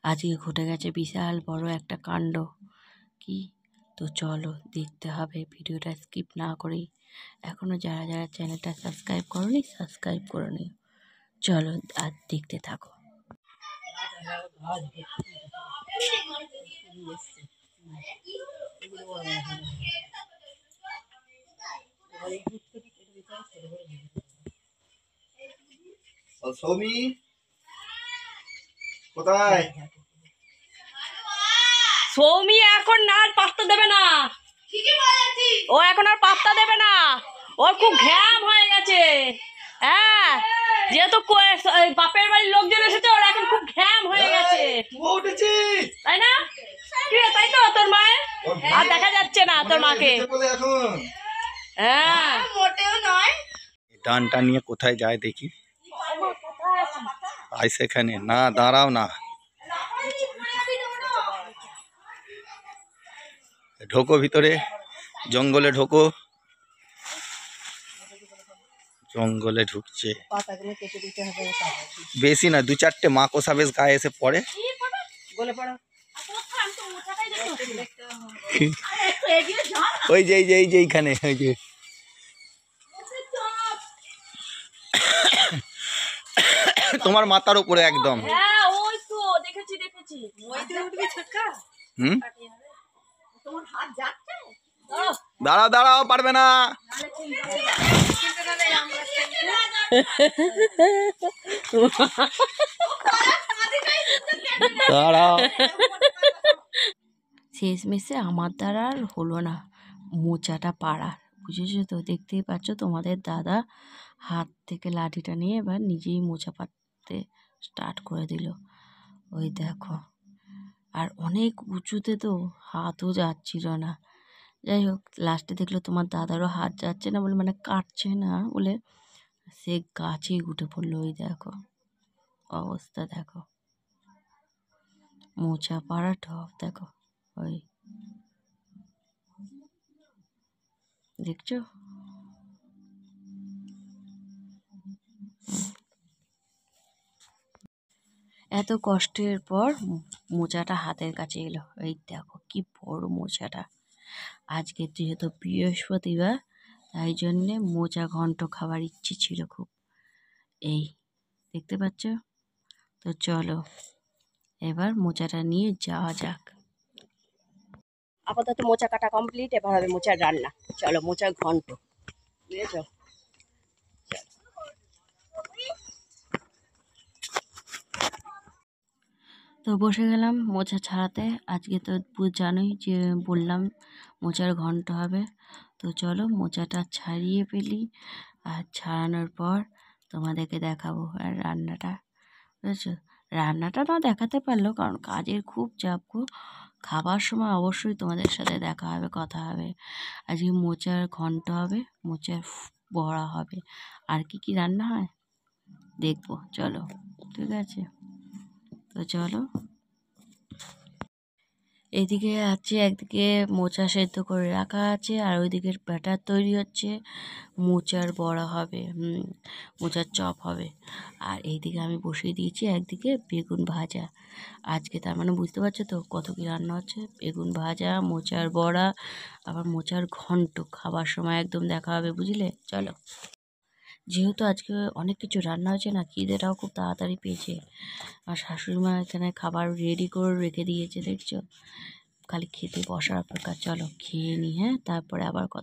আজকে ঘটে গেছে বিশাল বড় একটা কাণ্ড। কি? তো চলো দেখতে হবে, ভিডিওটা স্কিপ না করেই। এখনও যারা যারা চ্যানেলটা সাবস্ক্রাইব করোনি সাবস্ক্রাইব করে নিও। চলো আর দেখতে থাকো। সৌমি কোথায়? সৌমি এখন না আর পাত্তা দেবে না, ও এখন আর পাত্তা দেবে না, ওর খুব ঘ্যাম হয়ে গেছে। হ্যাঁ, যেহেতু বাপের বাড়ির লোকজন এসেছে, ওর এখন খুব ঘ্যাম হয়ে গেছে, তাই না? তাই তো, তোর মায়ের আর দেখা যাচ্ছে না তোর মাকে। হ্যাঁ, মোটেও নয়। ডানটা নিয়ে কোথায় যায় দেখি। আই সেখানে না, দাঁড়াও না, ঢোকো ভিতরে, জঙ্গলে ঢোকো। জঙ্গলে ঢুকছে, বেশি না, 2-4টে মাকড়সা বেশ গায়ে এসে পড়ে। ওই যে এইখানে, ওই যে তোমার মাথার উপরে একদম। দাঁড়াও দাঁড়াও, পারবে না। দাঁড়াও। শেষমেশে আমার দ্বারা আর হলো না মোচাটা পাড়ার, বুঝেছো তো? দেখতেই পাচ্ছ, তোমাদের দাদা হাত থেকে লাঠিটা নিয়ে এবার নিজেই মোচা পাড়তে স্টার্ট করে দিল। ওই দেখো, আর অনেক উঁচুতে তো হাতও যাচ্ছিল না। যাই হোক, লাস্টে দেখলো তোমার দাদারও হাত যাচ্ছে না বলে, মানে কাটছে না বলে, সে গাছেই উঠে পড়লো। ওই দেখো অবস্থা, দেখো মোচা পাড়া ঠপ, দেখো ওই দেখছো। এত কষ্টের পর মোচাটা হাতের কাছে এলো। এই দেখো কি বড় মোচাটা। আজকে যেহেতু বৃহস্পতিবার, তাই জন্যে মোচা ঘন্ট খাবার ইচ্ছে ছিল খুব। এই দেখতে পাচ্ছ? তো চলো এবার মোচাটা নিয়ে যাওয়া যাক। আপাতত মোচা কাটা কমপ্লিট, এবার হবে মোচার রান্না। চলো, মোচার ঘন্ট, বুঝেছো? তো বসে গেলাম মোচা ছাড়াতে। আজকে তো জানোই যে বললাম মোচার ঘন্ট হবে। তো চলো মোচাটা ছাড়িয়ে ফেলি, আর ছাড়ানোর পর তোমাদেরকে দেখাবো আর রান্নাটা, বুঝেছো? রান্নাটা না দেখাতে পারলো, কারণ কাজের খুব চাপ গো। খাবার সময় অবশ্যই তোমাদের সাথে দেখা হবে, কথা হবে। আজকে মোচার ঘন্ট হবে, মোচার বড়া হবে, আর কি কি রান্না হয় দেখবো। চলো, ঠিক আছে? তো চলো, এদিকে আছে, একদিকে মোচা সেদ্ধ করে রাখা আছে, আর ওইদিকে ব্যাটার তৈরি হচ্ছে, মোচার বড়া হবে, মোচার চপ হবে। আর এইদিকে আমি বসিয়ে দিয়েছি একদিকে বেগুন ভাজা। আজকে তার মানে বুঝতে পারছো তো কত কী রান্না হচ্ছে। বেগুন ভাজা, মোচার বড়া, আবার মোচার ঘন্ট। খাবার সময় একদম দেখা হবে, বুঝলে? চলো, যেহেতু আজকে অনেক কিছু রান্না হয়েছে না, খিদেটাও খুব তাড়াতাড়ি পেয়েছে। আর শাশুড়ি মা এখানে খাবার রেডি করে রেখে দিয়েছে, দেখছো? খালি খেতে বসার অপেক্ষা। চলো খেয়ে নিই, হ্যাঁ, তারপরে আবার কথা।